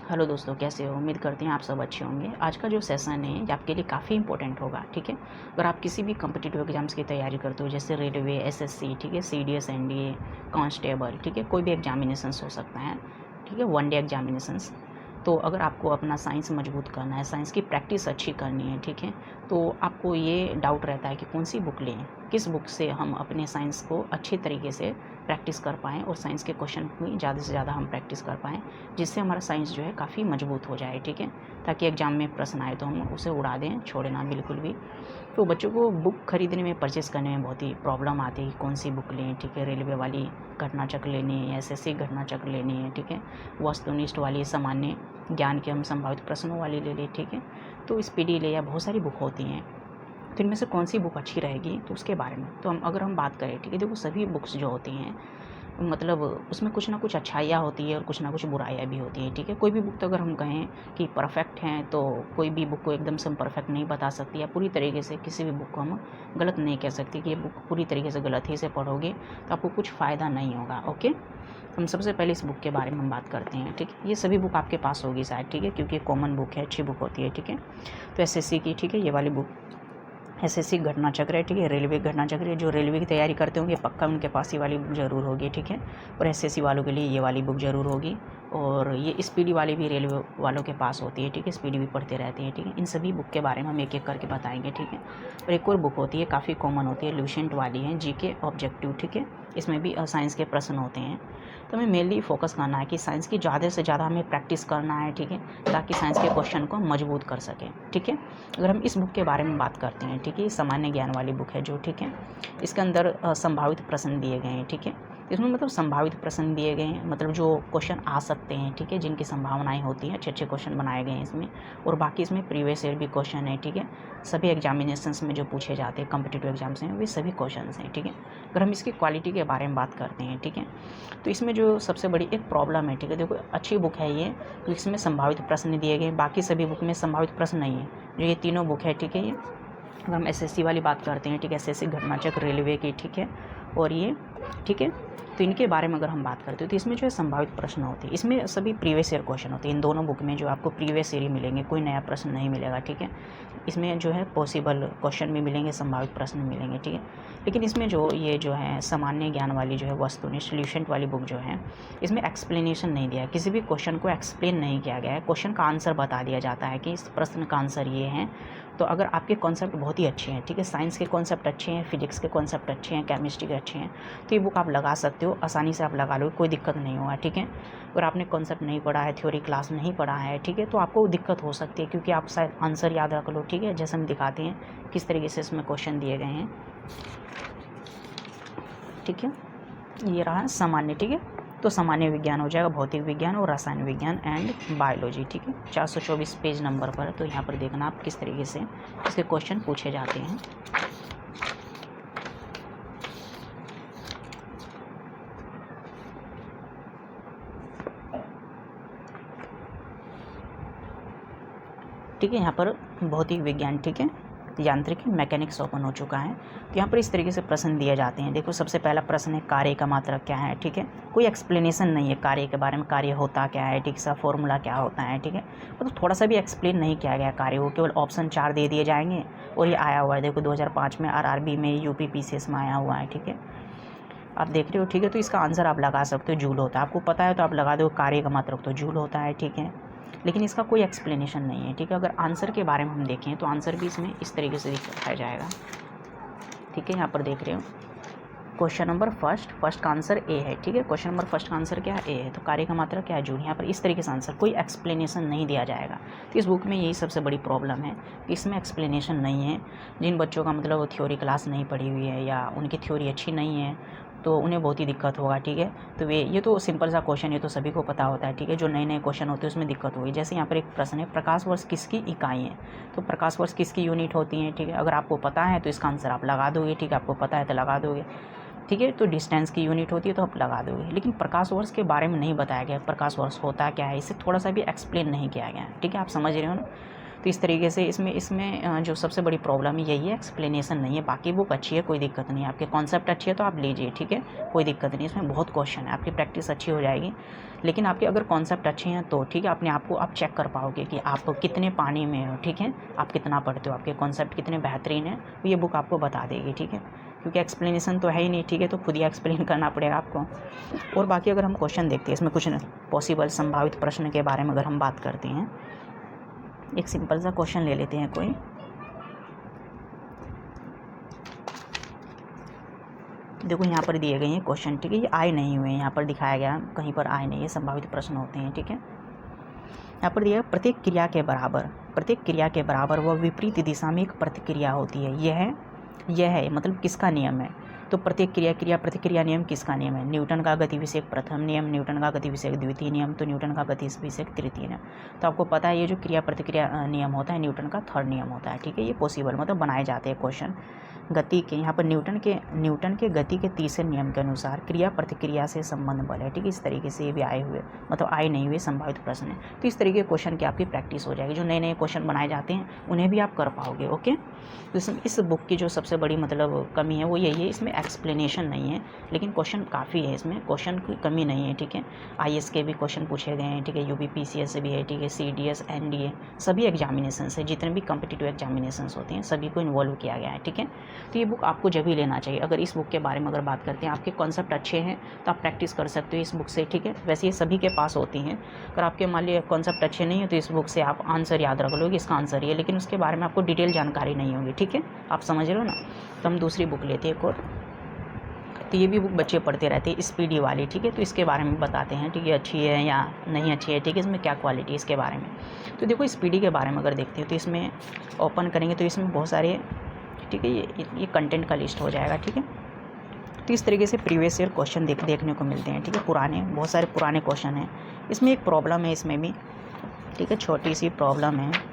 Hello दोस्तों, कैसे हो? उम्मीद करते हैं आप सब अच्छे होंगे। आज का जो सेशन है ये आपके लिए काफ़ी इंपॉर्टेंट होगा, ठीक है। अगर आप किसी भी कॉम्पिटिटिव एग्जाम्स की तैयारी करते हो, जैसे रेलवे, एसएससी, ठीक है, सीडीएस, एनडीए, कांस्टेबल, ठीक है, कोई भी एग्जामिनेशंस हो सकता है, ठीक है, वन डे एग्जामिनेशंस। तो अगर आपको अपना साइंस मजबूत करना है, साइंस की प्रैक्टिस अच्छी करनी है, ठीक है, तो आपको ये डाउट रहता है कि कौन सी बुक लें, किस बुक से हम अपने साइंस को अच्छे तरीके से प्रैक्टिस कर पाएँ और साइंस के क्वेश्चन की ज़्यादा से ज़्यादा हम प्रैक्टिस कर पाएँ, जिससे हमारा साइंस जो है काफ़ी मजबूत हो जाए, ठीक है, ताकि एग्ज़ाम में प्रश्न आए तो हम उसे उड़ा दें, छोड़े ना बिल्कुल भी। तो बच्चों को बुक खरीदने में, परचेज़ करने में बहुत ही प्रॉब्लम आती है कि कौन सी बुक लें, ठीक है, रेलवे वाली घटनाचक्र लेनी है या एसएससी घटनाचक्र लेनी है, ठीक है, वस्तुनिष्ठ वाली, सामान्य ज्ञान के हम संभावित प्रश्नों वाली ले लें, ठीक है, तो स्पीडी ले, या बहुत सारी बुक होती हैं। तो इनमें से कौन सी बुक अच्छी रहेगी, तो उसके बारे में तो अगर हम बात करें, ठीक है, देखो सभी बुक्स जो होती हैं, मतलब उसमें कुछ ना कुछ अच्छाइयाँ होती है और कुछ ना कुछ बुराइयाँ भी होती हैं, ठीक है। कोई भी बुक तो अगर हम कहें कि परफेक्ट हैं, तो कोई भी बुक को एकदम से हम परफेक्ट नहीं बता सकते, या पूरी तरीके से किसी भी बुक को हम गलत नहीं कह सकते कि ये बुक पूरी तरीके से गलत ही से पढ़ोगे तो आपको कुछ फ़ायदा नहीं होगा। ओके, हम सबसे पहले इस बुक के बारे में हम बात करते हैं, ठीक है। ये सभी बुक आपके पास होगी शायद, ठीक है, क्योंकि कॉमन बुक है, अच्छी बुक होती है, ठीक है। तो एसएससी की, ठीक है, ये वाली बुक एसएससी घटनाचक्र है, ठीक है, रेलवे घटनाचक्र है। जो रेलवे की तैयारी करते होंगे पक्का उनके पास ये वाली बुक ज़रूर होगी, ठीक है। और एसएससी वालों के लिए ये वाली बुक ज़रूर होगी। और ये स्पीडी वाली भी रेलवे वालों के पास होती है, ठीक है, स्पीडी भी पढ़ते रहते हैं, ठीक है। इन सभी बुक के बारे में हम एक एक करके बताएंगे, ठीक है। और एक और बुक होती है, काफ़ी कॉमन होती है, ल्यूसेंट वाली है, जीके ऑब्जेक्टिव, ठीक है। इसमें भी साइंस के प्रश्न होते हैं। तो हमें मेनली फोकस करना है कि साइंस की ज़्यादा से ज़्यादा हमें प्रैक्टिस करना है, ठीक है, ताकि साइंस के क्वेश्चन को हम मजबूत कर सकें, ठीक है। अगर हम इस बुक के बारे में बात करते हैं, ठीक है, ये सामान्य ज्ञान वाली बुक है जो, ठीक है, इसके अंदर संभावित प्रश्न दिए गए हैं, ठीक है। इसमें मतलब संभावित प्रश्न दिए गए हैं, मतलब जो क्वेश्चन आ सकते हैं, ठीक है, जिनकी संभावनाएं होती हैं, अच्छे अच्छे क्वेश्चन बनाए गए हैं इसमें। और बाकी इसमें प्रीवियस ईयर भी क्वेश्चन है, ठीक है, सभी एग्जामिनेशंस में जो पूछे जाते हैं कॉम्पिटिटिव एग्जाम्स में, वे सभी क्वेश्चन हैं, ठीक है। अगर हम इसकी क्वालिटी के बारे में बात करते हैं, ठीक है, तो इसमें जो सबसे बड़ी एक प्रॉब्लम है, ठीक है, देखो अच्छी बुक है ये, तो इसमें संभावित प्रश्न दिए गए, बाकी सभी बुक में संभावित प्रश्न नहीं है। जो ये तीनों बुक है, ठीक है, ये अगर हम एसएससी वाली बात करते हैं, ठीक है, एसएससी घटनाचक्र रेलवे की, ठीक है, और ये, ठीक है, तो इनके बारे में अगर हम बात करते हैं तो इसमें जो है संभावित प्रश्न होते हैं, इसमें सभी प्रीवियस ईयर क्वेश्चन होते हैं। इन दोनों बुक में जो आपको प्रीवियस ईयर ही मिलेंगे, कोई नया प्रश्न नहीं मिलेगा, ठीक है। इसमें जो है पॉसिबल क्वेश्चन भी मिलेंगे, संभावित प्रश्न मिलेंगे, ठीक है। लेकिन इसमें जो ये जो है सामान्य ज्ञान वाली जो है वस्तुनिष्ठ ल्यूसेंट वाली बुक जो है, इसमें एक्सप्लेनेशन नहीं दिया है, किसी भी क्वेश्चन को एक्सप्लेन नहीं किया गया है, क्वेश्चन का आंसर बता दिया जाता है कि इस प्रश्न का आंसर ये है। तो अगर आपके कॉन्सेप्ट बहुत ही अच्छे हैं, ठीक है, साइंस के कॉन्सेप्ट अच्छे हैं, फिजिक्स के कॉन्सेप्ट अच्छे हैं, केमिस्ट्री के अच्छे हैं, तो ये बुक आप लगा सकते हो, आसानी से आप लगा लो, कोई दिक्कत नहीं होगा, ठीक है। अगर आपने कॉन्सेप्ट नहीं पढ़ा है, थ्योरी क्लास नहीं पढ़ा है, ठीक है, तो आपको दिक्कत हो सकती है, क्योंकि आप शायद आंसर याद रख लो, ठीक है, जैसे हम दिखाते हैं किस तरीके से इसमें क्वेश्चन दिए गए हैं, ठीक है। ये रहा सामान्य, ठीक है, तो सामान्य विज्ञान हो जाएगा, भौतिक विज्ञान और रसायन विज्ञान एंड बायोलॉजी, ठीक है, 424 पेज नंबर पर। तो यहाँ पर देखना आप किस तरीके से इसके क्वेश्चन पूछे जाते हैं। ठीक है, यहाँ पर भौतिक विज्ञान, ठीक है, यांत्रिकी मैकेनिक्स ओपन हो चुका है। तो यहाँ पर इस तरीके से प्रश्न दिए जाते हैं। देखो सबसे पहला प्रश्न है, कार्य का मात्रक क्या है, ठीक है, कोई एक्सप्लेनेशन नहीं है कार्य के बारे में, कार्य होता क्या है, ठीक सा फॉर्मूला क्या होता है, ठीक है, मतलब थोड़ा सा भी एक्सप्लेन नहीं किया गया कार्य को, केवल ऑप्शन 4 दे दिए जाएंगे। और ये आया हुआ है, देखो 2005 में आरआरबी में, यूपी पीसीएस में आया हुआ है, ठीक है, आप देख रहे हो, ठीक है। तो इसका आंसर आप लगा सकते हो, जूल होता है, आपको पता है तो आप लगा दो, कार्य का मात्रक तो जूल होता है, ठीक है, लेकिन इसका कोई एक्सप्लेनेशन नहीं है, ठीक है। अगर आंसर के बारे में हम देखें तो आंसर भी इसमें इस तरीके से दिखाया जाएगा, ठीक है, यहाँ पर देख रहे हो क्वेश्चन नंबर फर्स्ट का आंसर ए है, ठीक है, क्वेश्चन नंबर फर्स्ट का आंसर क्या है, ए है, तो कार्य का मात्रा क्या है, जूल। यहाँ पर इस तरीके से आंसर, कोई एक्सप्लेनेशन नहीं दिया जाएगा। तो इस बुक में यही सबसे बड़ी प्रॉब्लम है कि इसमें एक्सप्लेनेशन नहीं है। जिन बच्चों का मतलब थ्योरी क्लास नहीं पढ़ी हुई है या उनकी थ्योरी अच्छी नहीं है, तो उन्हें बहुत ही दिक्कत होगा, ठीक है। तो ये तो सिंपल सा क्वेश्चन, ये तो सभी को पता होता है, ठीक है। जो नए नए क्वेश्चन होते हैं उसमें दिक्कत होगी। जैसे यहाँ पर एक प्रश्न है, प्रकाश वर्ष किसकी इकाई है, तो प्रकाश वर्ष किसकी यूनिट होती है, ठीक है। अगर आपको पता है तो इसका आंसर आप लगा दोगे, ठीक है, आपको पता है तो लगा दोगे, ठीक है। तो डिस्टेंस की यूनिट होती है तो आप लगा दोगे। लेकिन प्रकाश वर्ष के बारे में नहीं बताया गया, प्रकाश वर्ष होता क्या है, इसे थोड़ा सा भी एक्सप्लेन नहीं किया गया है, ठीक है, आप समझ रहे हो ना। तो इस तरीके से इसमें जो सबसे बड़ी प्रॉब्लम यही है, एक्सप्लेनेशन नहीं है। बाकी बुक अच्छी है, कोई दिक्कत नहीं है, आपके कॉन्सेप्ट अच्छी है तो आप लीजिए, ठीक है, कोई दिक्कत नहीं। इसमें बहुत क्वेश्चन है, आपकी प्रैक्टिस अच्छी हो जाएगी। लेकिन आपके अगर कॉन्सेप्ट अच्छे हैं तो ठीक है, अपने आप को आप चेक कर पाओगे कि आप कितने पानी में हो, ठीक है, आप कितना पढ़ते हो, आपके कॉन्सेप्ट कितने बेहतरीन है, तो ये बुक आपको बता देगी, ठीक है। क्योंकि एक्सप्लेनेशन तो है ही नहीं, ठीक है, तो खुद ही एक्सप्लेन करना पड़ेगा आपको। और बाकी अगर हम क्वेश्चन देखते हैं, इसमें कुछ पॉसिबल संभावित प्रश्न के बारे में अगर हम बात करते हैं, एक सिंपल सा क्वेश्चन ले लेते हैं कोई। देखो यहाँ पर दिए गए हैं क्वेश्चन, ठीक है, ये आए नहीं हुए, यहाँ पर दिखाया गया, कहीं पर आए नहीं है, संभावित प्रश्न होते हैं, ठीक है। यहाँ पर दिया प्रत्येक क्रिया के बराबर वह विपरीत दिशा में एक प्रतिक्रिया होती है। यह है मतलब किसका नियम है? तो प्रत्येक क्रिया प्रतिक्रिया नियम किसका नियम है? न्यूटन का गति विषयक प्रथम नियम, न्यूटन का गति विषयक द्वितीय नियम, तो न्यूटन का गति विषयक तृतीय नियम। तो आपको पता है ये जो क्रिया प्रतिक्रिया नियम होता है न्यूटन का थर्ड नियम होता है, ठीक है। ये पॉसिबल मतलब बनाए जाते हैं क्वेश्चन गति के। यहाँ पर न्यूटन के गति के तीसरे नियम के अनुसार क्रिया प्रतिक्रिया से संबंध बल है, ठीक है। इस तरीके से ये भी आए हुए मतलब आए नहीं हुए संभावित प्रश्न है। तो इस तरीके के क्वेश्चन की आपकी प्रैक्टिस हो जाएगी। जो नए नए क्वेश्चन बनाए जाते हैं उन्हें भी आप कर पाओगे, ओके। तो इस बुक की जो सबसे बड़ी मतलब कमी है वो यही है, इसमें एक्सप्लेनेशन नहीं है, लेकिन क्वेश्चन काफ़ी है, इसमें क्वेश्चन की कमी नहीं है, ठीक है। IAS के भी क्वेश्चन पूछे गए हैं, ठीक है, UPPCS से भी है, ठीक है, CDS NDA सभी एग्जामिनेशन है, जितने भी कॉम्पिटिटिव एग्जामिनेशन होते हैं सभी को इन्वॉल्व किया गया है, ठीक है। तो ये बुक आपको जब ही लेना चाहिए। अगर इस बुक के बारे में अगर बात करते हैं, आपके कॉन्सेप्ट अच्छे हैं तो आप प्रैक्टिस कर सकते हो इस बुक से, ठीक है। वैसे ये सभी के पास होती हैं। अगर आपके मान लीजिए कॉन्सेप्ट अच्छे नहीं है तो इस बुक से आप आंसर याद रख लोगे, इसका आंसर ये, लेकिन उसके बारे में आपको डिटेल जानकारी नहीं होगी, ठीक है, आप समझ रहे हो ना। तो हम दूसरी बुक लेते हैं एक और। तो ये भी बुक बच्चे पढ़ते रहते हैं, स्पीडी वाली, ठीक है। तो इसके बारे में बताते हैं, ठीक है, अच्छी है या नहीं अच्छी है, ठीक है, इसमें क्या क्वालिटी है इसके बारे में। तो देखो स्पीडी के बारे में अगर देखते हो तो इसमें ओपन करेंगे तो इसमें बहुत सारे, ठीक है, ये कंटेंट का लिस्ट हो जाएगा, ठीक है। तो इस तरीके से प्रीवियस ईयर क्वेश्चन देखने को मिलते हैं, ठीक है, बहुत सारे पुराने क्वेश्चन हैं। इसमें एक प्रॉब्लम है इसमें भी, ठीक है, छोटी सी प्रॉब्लम है।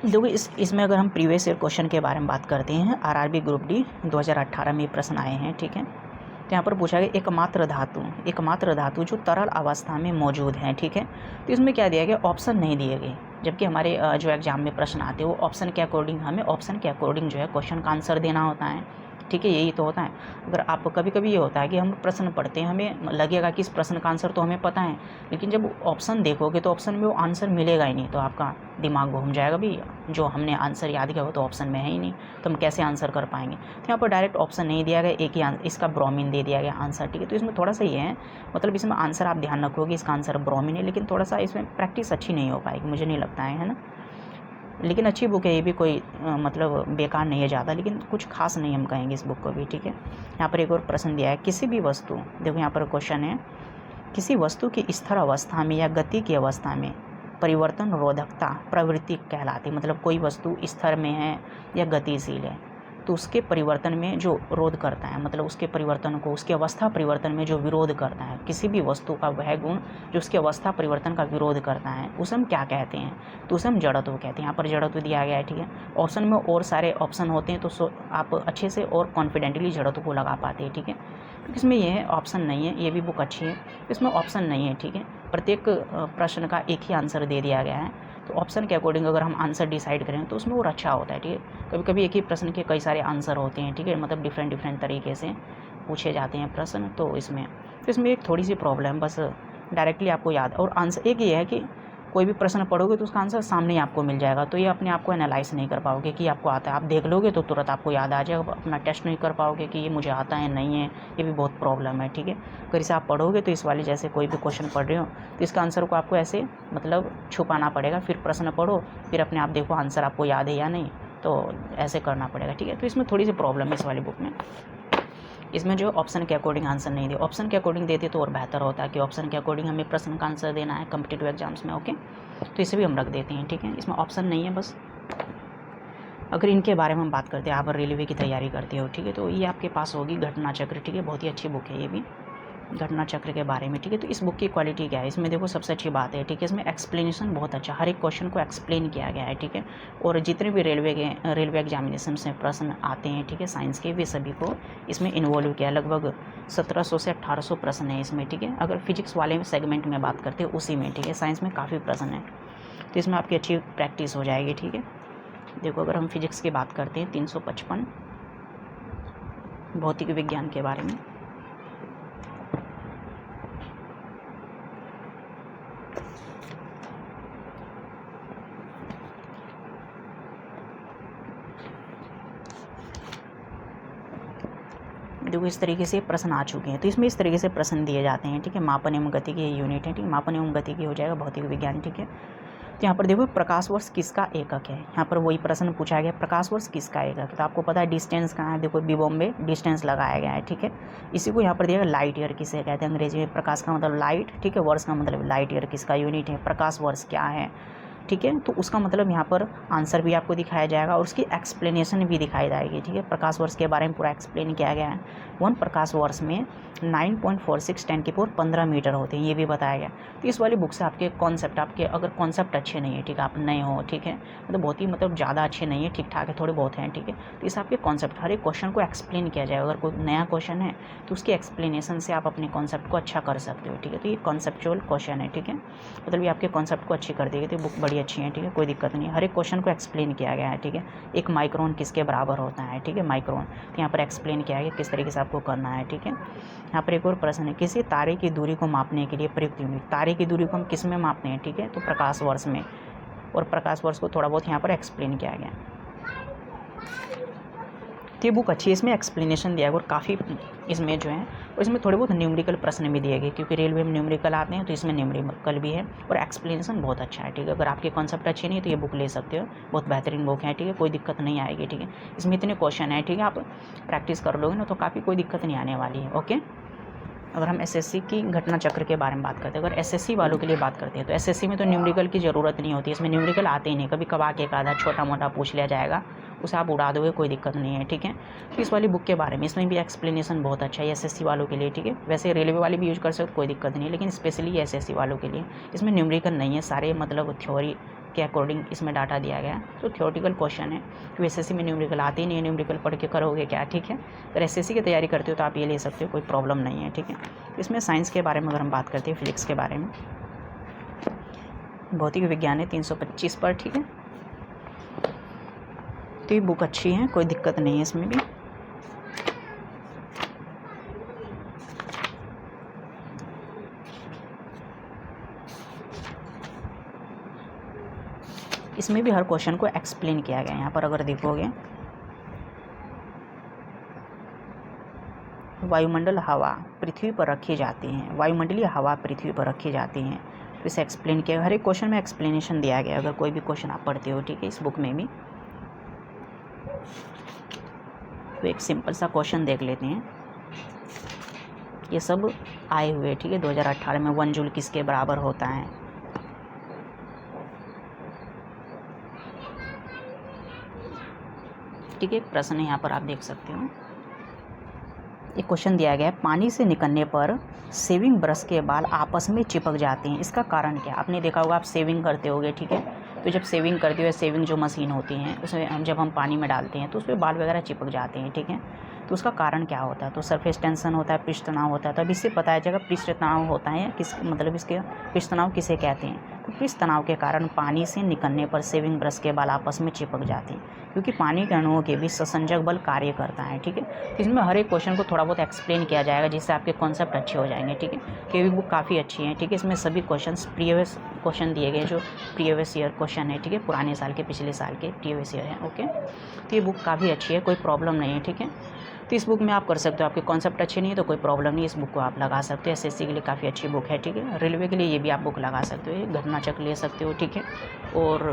देखो इसमें अगर हम प्रीवियस ईयर क्वेश्चन के बारे में बात करते हैं, RRB ग्रुप डी 2018 में प्रश्न आए हैं, ठीक है। तो यहाँ पर पूछा गया एकमात्र धातु जो तरल अवस्था में मौजूद है, ठीक है। तो इसमें क्या दिया गया, ऑप्शन नहीं दिए गए, जबकि हमारे जो एग्जाम में प्रश्न आते हैं वो ऑप्शन के अकॉर्डिंग, हमें ऑप्शन के अकॉर्डिंग जो है क्वेश्चन का आंसर देना होता है, ठीक है, यही तो होता है। अगर आप कभी कभी ये होता है कि हम प्रश्न पढ़ते हैं, हमें लगेगा कि इस प्रश्न का आंसर तो हमें पता है, लेकिन जब ऑप्शन देखोगे तो ऑप्शन में वो आंसर मिलेगा ही नहीं, तो आपका दिमाग घूम जाएगा, भी जो हमने आंसर याद किया वो तो ऑप्शन में है ही नहीं, तो हम कैसे आंसर कर पाएंगे। तो यहाँ पर डायरेक्ट ऑप्शन नहीं दिया गया, एक ही इसका ब्रोमीन दे दिया गया आंसर, ठीक है। तो इसमें थोड़ा सा ये है, मतलब इसमें आंसर आप ध्यान रखोगे इसका आंसर ब्रोमीन है, लेकिन थोड़ा सा इसमें प्रैक्टिस अच्छी नहीं हो पाएगी, मुझे नहीं लगता है ना। लेकिन अच्छी बुक है ये भी, कोई मतलब बेकार नहीं है ज़्यादा, लेकिन कुछ खास नहीं हम कहेंगे इस बुक को भी, ठीक है। यहाँ पर एक और प्रश्न दिया है, किसी भी वस्तु, देखो यहाँ पर क्वेश्चन है, किसी वस्तु की स्थिर अवस्था में या गति की अवस्था में परिवर्तन रोधकता प्रवृत्ति कहलाती, मतलब कोई वस्तु स्थिर में है या गतिशील है तो उसके परिवर्तन में जो रोध करता है, मतलब उसके परिवर्तन को, उसकी अवस्था परिवर्तन में जो विरोध करता है, किसी भी वस्तु का वह गुण जो उसकी अवस्था परिवर्तन का विरोध करता है उसे हम क्या कहते हैं, तो उसे हम जड़त्व कहते हैं। यहाँ पर जड़त्व दिया गया है, ठीक है। ऑप्शन में और सारे ऑप्शन होते हैं तो आप अच्छे से और कॉन्फिडेंटली जड़त्व को लगा पाते हैं, ठीक है। तो इसमें यह है ऑप्शन नहीं है, ये भी बुक अच्छी है, इसमें ऑप्शन नहीं है, ठीक है। प्रत्येक प्रश्न का एक ही आंसर दे दिया गया है, तो ऑप्शन के अकॉर्डिंग अगर हम आंसर डिसाइड करें तो उसमें और अच्छा होता है, ठीक है। कभी कभी एक ही प्रश्न के कई सारे आंसर होते हैं, ठीक है, मतलब डिफरेंट तरीके से पूछे जाते हैं प्रश्न, तो इसमें एक थोड़ी सी प्रॉब्लम, बस डायरेक्टली आपको याद, और आंसर एक ये है कि कोई भी प्रश्न पढ़ोगे तो उसका आंसर सामने ही आपको मिल जाएगा, तो ये अपने आप को एनालाइज नहीं कर पाओगे कि आपको आता है, आप देख लोगे तो तुरंत आपको याद आ जाएगा, अपना टेस्ट नहीं कर पाओगे कि ये मुझे आता है नहीं है, ये भी बहुत प्रॉब्लम है, ठीक है। अगर इसे आप पढ़ोगे तो इस वाली जैसे कोई भी क्वेश्चन पढ़ रहे हो तो इसका आंसर को आपको ऐसे मतलब छुपाना पड़ेगा, फिर प्रश्न पढ़ो, फिर अपने आप देखो आंसर आपको याद है या नहीं, तो ऐसे करना पड़ेगा, ठीक है। तो इसमें थोड़ी सी प्रॉब्लम है इस वाली बुक में, इसमें जो ऑप्शन के अकॉर्डिंग आंसर नहीं दे, ऑप्शन के अकॉर्डिंग देते तो और बेहतर होता है कि ऑप्शन के अकॉर्डिंग हमें प्रश्न का आंसर देना है कॉम्पिटिटिव एग्जाम्स में, ओके। तो इसे भी हम रख देते हैं, ठीक है, इसमें ऑप्शन नहीं है बस। अगर इनके बारे में हम बात करते हैं, आप रेलवे की तैयारी करते हो, ठीक है, तो ये आपके पास होगी घटना चक्र, ठीक है, बहुत ही अच्छी बुक है ये भी। घटना चक्र के बारे में, ठीक है। तो इस बुक की क्वालिटी क्या है, इसमें देखो सबसे अच्छी बात है, ठीक है, इसमें एक्सप्लेनेशन बहुत अच्छा, हर एक क्वेश्चन को एक्सप्लेन किया गया है, ठीक है। और जितने भी रेलवे एग्जामिनेशन से प्रश्न आते हैं, ठीक है, साइंस के, वे सभी को इसमें इन्वॉल्व किया। लगभग 1700 से 1800 प्रश्न है इसमें, ठीक है। अगर फिजिक्स वाले सेगमेंट में बात करते हैं उसी में, ठीक है, साइंस में काफ़ी प्रश्न है, तो इसमें आपकी अच्छी प्रैक्टिस हो जाएगी, ठीक है। देखो अगर हम फिजिक्स की बात करते हैं 355 भौतिक विज्ञान के बारे में, देखो इस तरीके से प्रश्न आ चुके हैं। तो इसमें इस तरीके से प्रश्न दिए जाते हैं, ठीक है। मापन एवं गति की यूनिट है, ठीक है, मापन एवं गति की हो जाएगा भौतिक विज्ञान, ठीक है। तो यहाँ पर देखो प्रकाश वर्ष किसका एकक है, यहाँ पर वही प्रश्न पूछा गया, प्रकाश वर्ष किसका एकक। तो आपको पता है डिस्टेंस कहाँ है, देखो बी बॉम्बे डिस्टेंस लगाया गया है, ठीक है। इसी को यहाँ पर दिया लाइट ईयर किसे कहते हैं अंग्रेजी में, प्रकाश का मतलब लाइट, ठीक है, वर्ष का मतलब लाइट ईयर किसका यूनिट है, प्रकाश वर्ष क्या है, ठीक है। तो उसका मतलब यहाँ पर आंसर भी आपको दिखाया जाएगा और उसकी एक्सप्लेनेशन भी दिखाई जाएगी, ठीक है। प्रकाश वर्ष के बारे में पूरा एक्सप्लेन किया गया है। 1 प्रकाश वर्ष में 9.46 10 की पावर 15 मीटर होते हैं, ये भी बताया गया। तो इस वाली बुक से आपके कॉन्सेप्ट, आपके अगर कॉन्सेप्ट अच्छे नहीं है, ठीक है, आप नए हो, ठीक है, मतलब बहुत ही मतलब ज़्यादा अच्छे नहीं है, ठीक ठाक है, थोड़े बहुत हैं, ठीक है। तो इस आपके कॉन्सेप्ट, हर एक क्वेश्चन को एक्सप्लेन किया जाएगा। अगर कोई नया क्वेश्चन है तो उसकी एक्सप्लेनेशन से आप अपने कॉन्सेप्ट को अच्छा कर सकते हो, ठीक है। तो ये कॉन्सेप्चुअल क्वेश्चन है, ठीक है, मतलब ये आपके कॉन्सेप्ट को अच्छी कर देगी। तो बुक बड़ी अच्छी है, ठीक है, कोई दिक्कत नहीं है। हर एक क्वेश्चन को एक्सप्लेन किया गया है, ठीक है। एक माइक्रोन किसके बराबर होता है, ठीक है, माइक्रोन, तो यहाँ पर एक्सप्लेन किया गया किस तरीके से आपको करना है, ठीक है। यहाँ पर एक और प्रश्न है, किसी तारे की दूरी को मापने के लिए प्रयुक्त यूनिट, तारे की दूरी को हम किस में मापते हैं, ठीक है, तो प्रकाश वर्ष में। और प्रकाश वर्ष को थोड़ा बहुत यहाँ पर एक्सप्लेन किया गया। तो ये बुक अच्छी है, इसमें एक्सप्लेनेशन दिया है और काफ़ी इसमें जो है, और इसमें थोड़े बहुत न्यूमेरिकल प्रश्न भी दिए गए, क्योंकि रेलवे में न्यूमेरिकल आते हैं, तो इसमें न्यूमेरिकल भी है और एक्सप्लेनेशन बहुत अच्छा है, ठीक है। अगर आपके कॉन्सेप्ट अच्छे नहीं तो ये बुक ले सकते हो, बहुत बेहतरीन बुक है, ठीक है, कोई दिक्कत नहीं आएगी, ठीक है। इसमें इतने क्वेश्चन है, ठीक है, आप प्रैक्टिस कर लोगे ना तो काफ़ी कोई दिक्कत नहीं आने वाली है, ओके। अगर हम एसएससी की घटना चक्र के बारे में बात करते हैं, अगर एसएससी वालों के लिए बात करते हैं तो एसएससी में तो न्यूमेरिकल की ज़रूरत नहीं होती, इसमें न्यूमेरिकल आते ही नहीं, कभी कभार के एक आधा छोटा मोटा पूछ लिया जाएगा, उसे आप उड़ा दोगे, कोई दिक्कत नहीं है, ठीक है। तो इस वाली बुक के बारे में, इसमें भी एक्सप्लेनेशन बहुत अच्छा है एसएससी वालों के लिए, ठीक है। वैसे रेलवे वाले भी यूज़ कर सकते, कोई दिक्कत नहीं है, लेकिन स्पेशली एसएससी वालों के लिए इसमें न्यूमेरिकल नहीं है, सारे मतलब थ्योरी के अकॉर्डिंग इसमें डाटा दिया गया है। तो थ्योरेटिकल क्वेश्चन है, तो एसएससी में न्यूमेरिकल आते ही नहीं है, न्यूमेरिकल पढ़ के करोगे क्या, ठीक है। अगर एसएससी की तैयारी करते हो तो आप ये ले सकते हो, कोई प्रॉब्लम नहीं है, ठीक है। इसमें साइंस के बारे में अगर हम बात करते हैं, फिजिक्स के बारे में, भौतिक विज्ञान है 325 पर, ठीक है। तो ये बुक अच्छी है, कोई दिक्कत नहीं है इसमें भी। इसमें भी हर क्वेश्चन को एक्सप्लेन किया गया है। यहाँ पर अगर देखोगे, वायुमंडल हवा पृथ्वी पर रखी जाती हैं, वायुमंडलीय हवा पृथ्वी पर रखी जाती हैं, तो इसे एक्सप्लेन किया, हर एक क्वेश्चन में एक्सप्लेनेशन दिया गया। अगर कोई भी क्वेश्चन आप पढ़ते हो, ठीक है, इस बुक में भी, तो एक सिंपल सा क्वेश्चन देख लेते हैं। ये सब आए हुए, ठीक है, 2018 में 1 जूल किसके बराबर होता है, ठीक है। एक प्रश्न है यहाँ पर, आप देख सकते हो, एक क्वेश्चन दिया गया है, पानी से निकलने पर शेविंग ब्रश के बाल आपस में चिपक जाते हैं, इसका कारण क्या। आपने देखा होगा, आप शेविंग करते होगे, ठीक है, तो जब शेविंग करते हो, शेविंग जो मशीन होती है उसमें हम जब हम पानी में डालते हैं तो उस पर बाल वगैरह चिपक जाते हैं, ठीक है। तो उसका कारण क्या होता है, तो सरफेस टेंशन होता है, पृष्ठ तनाव होता है। तो अब इससे पता है जगह पृष्ठ तनाव होता है, किस मतलब इसके पृष्ठ तनाव किसे कहते हैं, तो पृष्ठ तनाव के कारण पानी से निकलने पर शेविंग ब्रश के बाल आपस में चिपक जाते हैं, क्योंकि पानी के अणुओं के बीच संसंजक बल कार्य करता है, ठीक है। तो इसमें हर एक क्वेश्चन को थोड़ा बहुत एक्सप्लेन किया जाएगा, जिससे आपके कॉन्सेप्ट अच्छे हो जाएंगे, ठीक है। ये बुक काफ़ी अच्छी है, ठीक है। इसमें सभी प्रीवियस क्वेश्चन दिए गए, जो प्रीवियस ईयर क्वेश्चन है, ठीक है, पुराने साल के, पिछले साल के प्रीवियस ईयर है, ओके। तो ये बुक काफ़ी अच्छी है, कोई प्रॉब्लम नहीं है, ठीक है। तो इस बुक में आप कर सकते हो, आपके कॉन्सेप्ट अच्छे नहीं है तो कोई प्रॉब्लम नहीं, इस बुक को आप लगा सकते हो। एसएससी के लिए काफ़ी अच्छी बुक है, ठीक है। रेलवे के लिए ये भी आप बुक लगा सकते हो, घटना चक्र ले सकते हो, ठीक है। और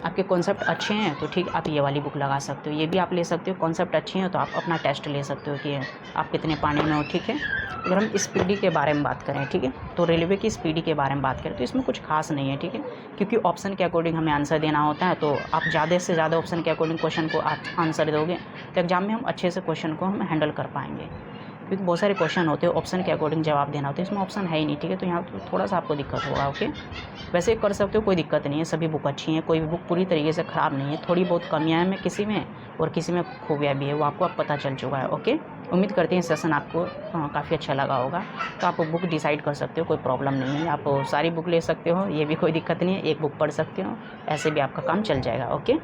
आपके कॉन्सेप्ट अच्छे हैं तो ठीक, आप ये वाली बुक लगा सकते हो, ये भी आप ले सकते हो। कॉन्सेप्ट अच्छे हैं तो आप अपना टेस्ट ले सकते हो कि आप कितने पानी में हो, ठीक है। अगर हम स्पीडी के बारे में बात करें, ठीक है, तो रेलवे की स्पीडी के बारे में बात करें तो इसमें कुछ खास नहीं है, ठीक है, क्योंकि ऑप्शन के अकॉर्डिंग हमें आंसर देना होता है। तो आप ज़्यादा से ज़्यादा ऑप्शन के अकॉर्डिंग क्वेश्चन को आप आंसर दोगे तो एग्जाम में हम अच्छे से क्वेश्चन को हम हैंडल कर पाएंगे। क्योंकि बहुत सारे क्वेश्चन होते हैं ऑप्शन के अकॉर्डिंग जवाब देना होता है, इसमें ऑप्शन है ही नहीं, ठीक है। तो यहाँ तो थोड़ा सा आपको दिक्कत होगा, ओके। वैसे कर सकते हो, कोई दिक्कत नहीं है, सभी बुक अच्छी हैं, कोई भी बुक पूरी तरीके से ख़राब नहीं है। थोड़ी बहुत कमियाँ हैं किसी में और किसी में खूबियाँ भी है, वो आपको अब पता चल चुका है, ओके। उम्मीद करते हैं सेशन आपको काफ़ी अच्छा लगा होगा। तो आप बुक डिसाइड कर सकते हो, कोई प्रॉब्लम नहीं है, आप सारी बुक ले सकते हो, ये भी कोई दिक्कत नहीं है, एक बुक पढ़ सकते हो, ऐसे भी आपका काम चल जाएगा, ओके।